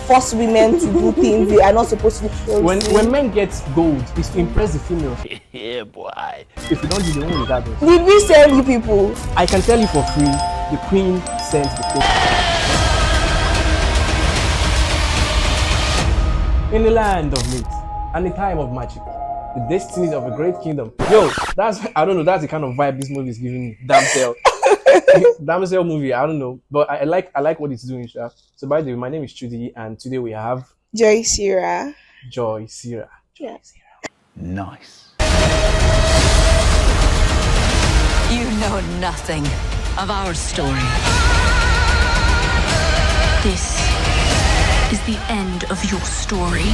force women to do things they are not supposed to do. When men get gold, it's to impress the female. Yeah, boy. If you don't do the one with that, did we send you people? I can tell you for free, the queen sent the queen. In the land of myth and the time of magic, the destinies of a great kingdom. Yo, I don't know, that's the kind of vibe this movie is giving me. Damsel. Damsel movie, I don't know. But I like what it's doing, Sha. So by the way, my name is Trudy, and today we have Sira. Sira. Yeah. Nice. You know nothing of our story. This is the end of your story.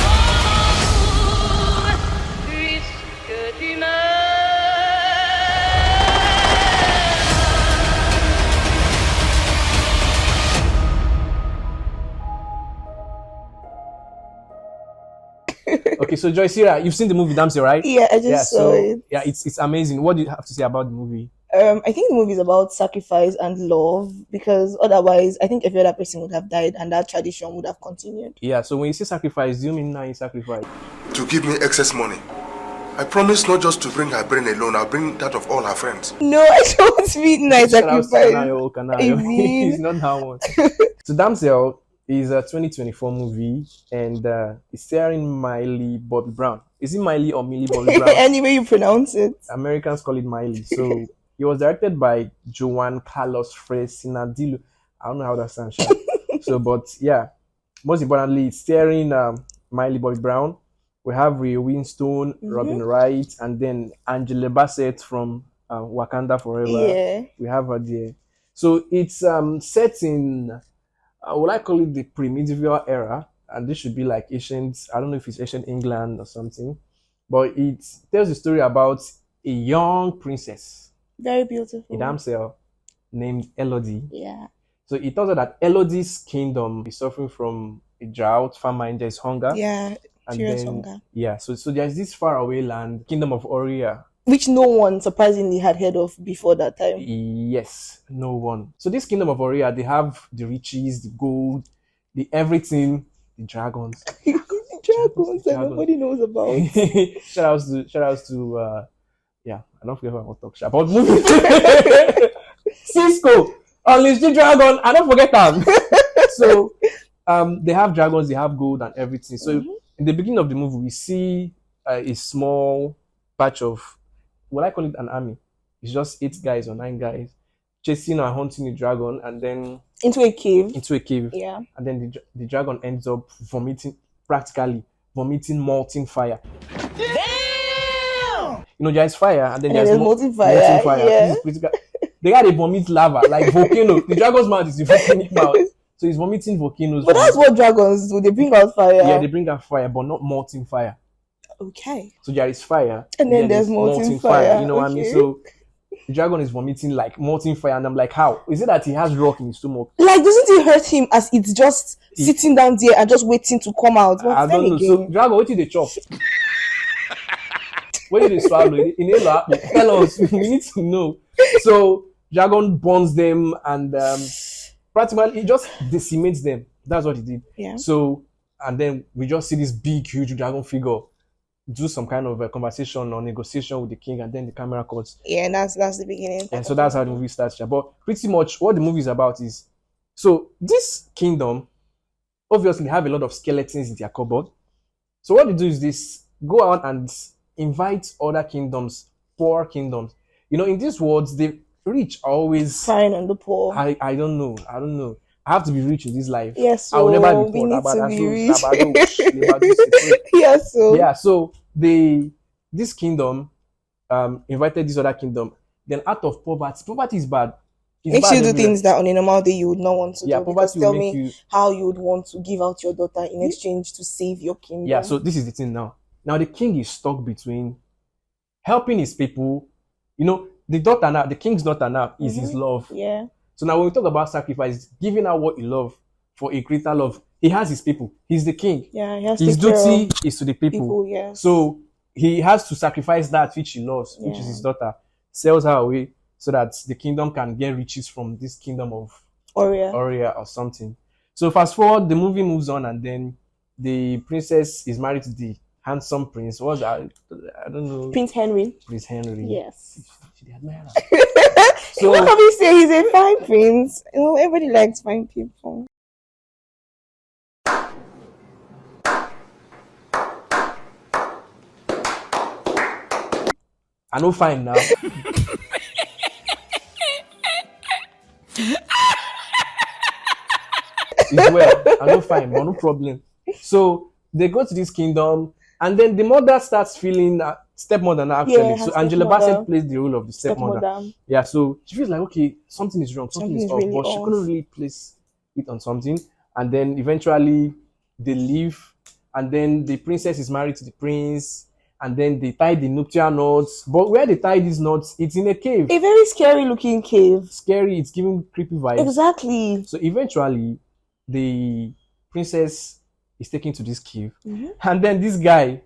Okay, so Sira, you've seen the movie Damsel, right? Yeah, I just saw it. Yeah, it's amazing. What do you have to say about the movie? I think the movie is about sacrifice and love, because otherwise I think every other person would have died and that tradition would have continued. Yeah, so when you say sacrifice, do you mean nine sacrifice? To give me excess money. I promise not just to bring her brain alone, I'll bring that of all her friends. No, I don't mean nice sacrifice. It's not that one. So Damsel is a 2024 movie, and it's starring Miley Bobby Brown. Is it Miley or Millie Bobby Brown? Any way you pronounce it. Americans call it Miley. So it was directed by Joan Carlos Fresinadillo. I don't know how that sounds. So, but yeah, most importantly, it's starring Miley Bobby Brown. We have Ray Winstone, Robin Wright, and then Angela Bassett from Wakanda Forever. Yeah. We have her there. So it's set in, would I call it the pre-medieval era? And this should be like ancient, I don't know if it's ancient England or something. But it tells a story about a young princess. Very beautiful. A damsel named Elodie. Yeah. So it tells her that Elodie's kingdom is suffering from a drought, famine, there's hunger. Yeah. And serious then, hunger. Yeah, so there's this faraway land, Kingdom of Oria. Which no one surprisingly had heard of before that time. Yes, no one. So this Kingdom of Oria, they have the riches, the gold, the everything, the dragons. The dragons that nobody knows about. shout outs to yeah, I don't forget about talk about movies. Cisco, Unleash the Dragon, I don't forget them. So they have dragons, they have gold and everything. So in the beginning of the movie, we see a small batch of, what I call it, an army. It's just 8 guys or 9 guys chasing or hunting a dragon, and then into a cave. Yeah. And then the dragon ends up vomiting molten fire. Damn! You know, there's fire, and then there's molten fire. Yeah. They got a vomit lava, like volcano. The dragon's mouth is a volcanic mouth. So he's vomiting volcanoes. But that's what dragons do. They bring out fire. Yeah, they bring out fire, but not molten fire. Okay. So there is fire. And then there's molten fire. You know what I mean? So the dragon is vomiting like molten fire, and I'm like, how? Is it that he has rock in his stomach? Like, doesn't it hurt him as it's just sitting down there and just waiting to come out? I don't know. So dragon, what did they chop? What did they swallow? Tell us. We need to know. So dragon burns them, and practically he just decimates them. That's what he did. Yeah. So, and then we just see this big, huge dragon figure do some kind of a conversation or negotiation with the king, and then the camera cuts. Yeah, and that's the beginning. And so that's how the movie starts. But pretty much what the movie is about is, so this kingdom obviously have a lot of skeletons in their cupboard. So what they do is this: go out and invite other kingdoms, poor kingdoms. You know, in these words, the rich are always crying on the poor. I don't know. I have to be rich in this life. Yes, so I will never be poor. Yes, so yeah. So this kingdom invited this other kingdom. Then out of poverty is bad. Makes you do things that on a normal day you would not want to do. Poverty tell me how you would want to give out your daughter in exchange to save your kingdom. Yeah. So this is the thing now. Now the king is stuck between helping his people. You know, the king's daughter now is his love. Yeah. So now when we talk about sacrifice, giving out what you love for a greater love, he has his people. He's the king. Yeah, he has his duty is to the people. Yes. So he has to sacrifice that which he loves, which is his daughter, sells her away so that the kingdom can get riches from this kingdom of Oria or something. So fast forward, the movie moves on, and then the princess is married to the handsome prince. What's that? I don't know. Prince Henry. Prince Henry. Yes. She admire her. So what can we say? He's a fine prince. You know, everybody likes fine people. I know fine now. It's well. I know fine, but no problem. So they go to this kingdom, and then the mother starts feeling stepmother now actually. Yeah, So her Angela stepmother. Bassett plays the role of the stepmother. Yeah, so she feels like okay, something is wrong, something is Something's off, really but she off. couldn't really place it on something. And then eventually they leave, and then the princess is married to the prince, and then they tie the nuptial knots. But where they tie these knots, it's in a cave. A very scary looking cave. Scary, it's giving creepy vibes. Exactly. So eventually, the princess is taken to this cave, and then this guy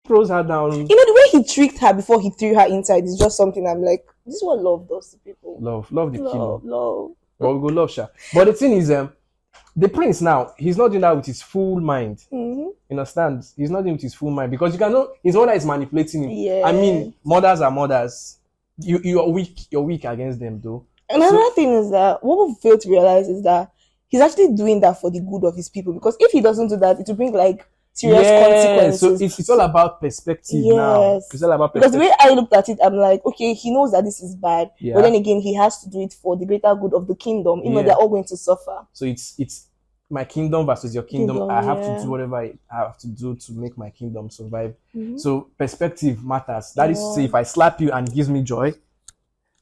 throws her down. You know, the way he tricked her before he threw her inside is just something I'm like, this is what love does to people. Love the killer. Love. But we go love Sha. But the thing is, the prince now, he's not doing that with his full mind. You understand? He's not doing it with his full mind because you cannot. His mother is manipulating him. Yeah. I mean, mothers are mothers. You're weak. You're weak against them, though. Another thing is that what we fail to realize is that he's actually doing that for the good of his people. Because if he doesn't do that, it will bring like serious consequences. So it's all about perspective now. It's all about because perspective. the way I looked at it, I'm like, okay, he knows that this is bad, Yeah. but then again, he has to do it for the greater good of the kingdom. You know, Yeah. they're all going to suffer. So it's my kingdom versus your kingdom. Kingdom, I have yeah. to do whatever I have to do to make my kingdom survive. So perspective matters. That is to say, if I slap you and it gives me joy.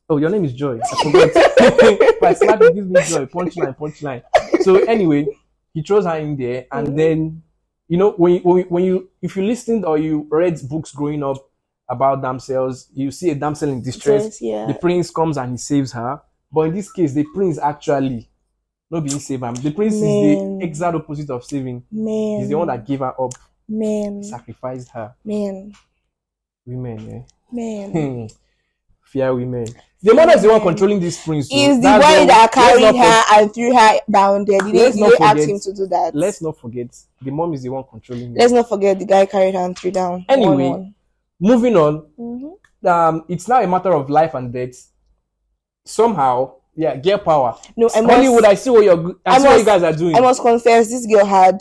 Oh, your name is Joy. I forgot. If I slap you, it gives me joy. Punchline. So anyway, he throws her in there, and then you know when you if you listened or you read books growing up about damsels, you see a damsel in distress. Yes, yeah. The prince comes and he saves her. But in this case, the prince actually not being saved. The prince is the exact opposite of saving. Man. He's the one that gave her up, Man. sacrificed her. Man. Women, Man. fear women. The mother is the one controlling this prince. So Is the that's boy why- that let's carried not her and threw her down there. Did Let's they not ask forget- him to do that? Let's not forget, the mom is the one controlling him. Let's not forget the guy carried her and threw down. Anyway, 1-1. moving on. It's now a matter of life and death. Somehow, yeah, girl power. No, Hollywood, I see what what you guys are doing. I must confess, this girl had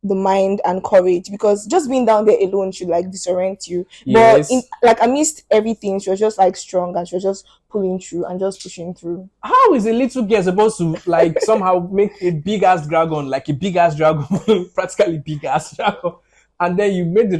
the mind and courage, because just being down there alone should like disorient you. Yes. But amidst everything, she was just like strong, and she was just pulling through and just pushing through. How is a little girl supposed to like somehow make a big ass dragon, practically big ass dragon, and then you make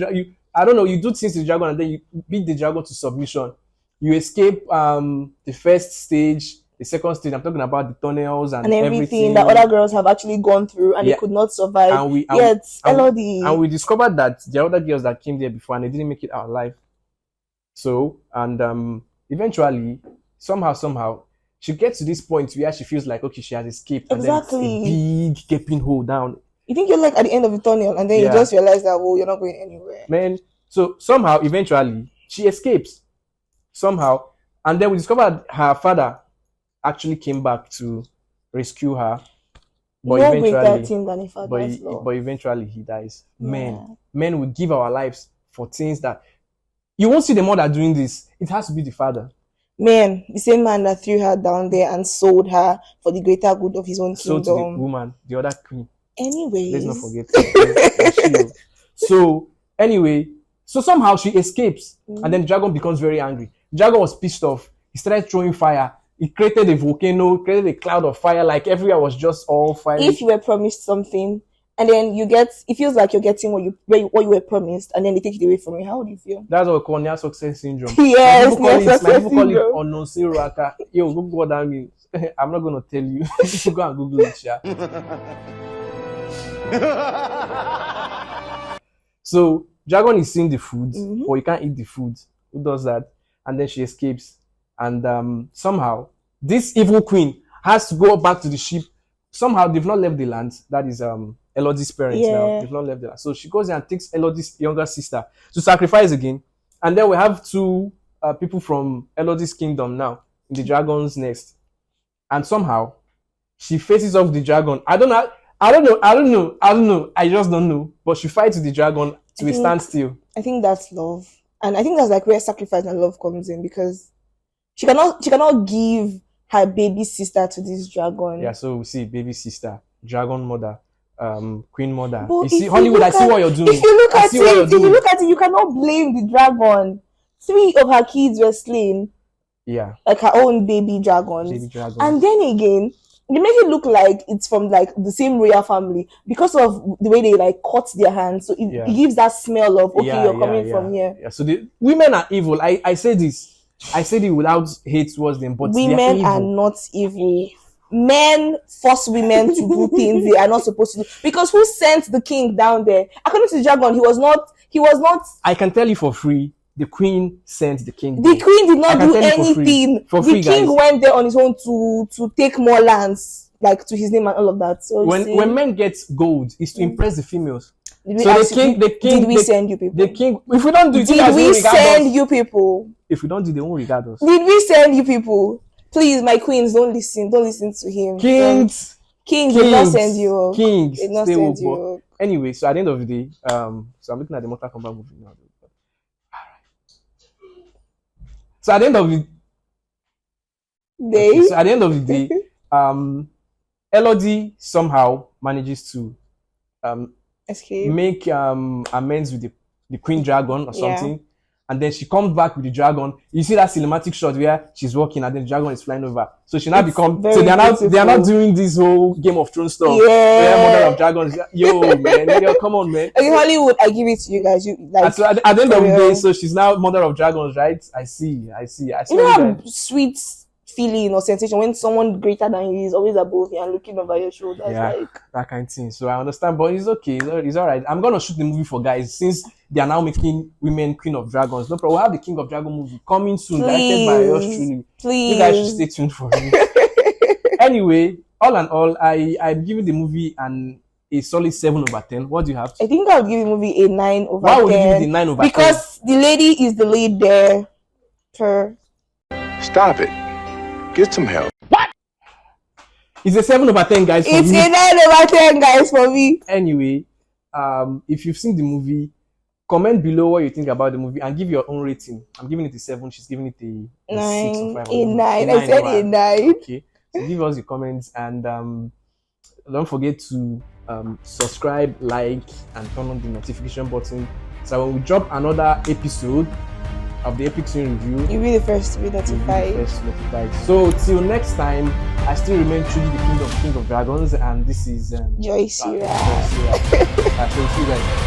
I don't know, you do things to the dragon and then you beat the dragon to submission. You escape the first stage, the second stage. I'm talking about the tunnels and Everything that other girls have actually gone through, and Yeah. they could not survive. And Elodie. we discovered that there are other girls that came there before and they didn't make it out alive. So, and eventually, somehow, she gets to this point where she feels like, okay, she has escaped. And then Exactly. it's a big gaping hole down. You think you're like at the end of the tunnel, and then you Yeah. just realize that, well, you're not going anywhere. Man, so somehow, eventually, she escapes. Somehow. And then we discovered her father actually came back to rescue her. But More greater eventually, thing than a father's love. but eventually he dies. Yeah. Men will give our lives for things that you won't see the mother doing this. It has to be the father. Man, the same man that threw her down there and sold her for the greater good of his own So to the kingdom. woman, the other queen. Anyways. Let's not forget. So anyway, so somehow she escapes, and then the dragon becomes very angry. The dragon was pissed off. He started throwing fire. It created a volcano, created a cloud of fire, like everywhere was just all fire. If you were promised something, and then it feels like you're getting what you were promised, and then they take it away from you, how would you feel? That's what we call near success syndrome. Yes, Some people near success call it syndrome. unknown Sira. Yo, Google what that means. I'm not gonna tell you. Go and Google it, yeah. So dragon is seeing the food, but you can't eat the food. Who does that? And then she escapes. And somehow this evil queen has to go back to the ship. Somehow they've not left the land. That is Elodie's parents now. They've not left the land. So she goes there and takes Elodie's younger sister to sacrifice again. And then we have two people from Elodie's kingdom now in the dragon's nest. And somehow she faces off the dragon. I don't know. I just don't know. But she fights with the dragon to a standstill. I think that's love. And I think that's like where sacrifice and love comes in, because she cannot give her baby sister to this dragon. Yeah, so we see baby sister, dragon mother, queen mother. But You see, Hollywood, I see what you're doing. If you look at it, you cannot blame the dragon. 3 of her kids were slain. Yeah. Like her own baby dragons. And then again, they make it look like it's from like the same royal family because of the way they like cut their hands. So it gives that smell of you're coming from here. Yeah. So the women are evil. I say this. I said it without hate towards them, but women are not evil. Men force women to do things they are not supposed to do. Because who sent the king down there? According to the dragon, he was not. I can tell you for free. The queen sent the king. The queen did not do anything. For free, the king went there on his own to take more lands, like to his name and all of that. So when men get gold, it's to impress the females. Did we send you people? The king. If we don't do it, did we send you people? If we don't do, they won't regard us. Did we send you people? Please, my queens, don't listen. Don't listen to him. Kings did not send you up. Kings did not send you up. Anyway, so at the end of the day, so I'm looking at the Mortal Kombat movie now. So at the end of the day, Elodie somehow manages to escape, make amends with the Queen Dragon or something, and then she comes back with the dragon. You see that cinematic shot where she's walking and then the dragon is flying over. So she now they are not doing this whole Game of Thrones stuff. Yeah, Mother of Dragons. Yo, man, come on, man. In Hollywood, I give it to you guys. So at the end of the day, so she's now Mother of Dragons, right? I see. You know that sweet feeling or sensation when someone greater than you is always above you and looking over your shoulder. That kind of thing. So I understand, but it's okay. It's all right. I'm gonna shoot the movie for guys since they are now making women Queen of Dragons. No problem. We'll have the King of Dragon movie coming soon, directed by yours truly. Please, you guys should stay tuned for it. Anyway, all in all, I'm giving the movie a solid 7/10. What do you have? I think I'll give the movie a 9/10. Why would you give it a 9/10? Because the lady is the lead there. Stop it. Get some help. What? It's a 7/10, guys. It's a 9/10, guys, for me. Anyway, if you've seen the movie, comment below what you think about the movie and give your own rating. I'm giving it a 7. She's giving it a 6 or 5. A 9. I said a 9. Okay. So give us the comments and don't forget to subscribe, like, and turn on the notification button. So when we drop another episode of the Epic Swing Review, you'll be the first to be notified. So till next time, I still remain truly the King of Dragons, and this is Joy Sira. So see you guys.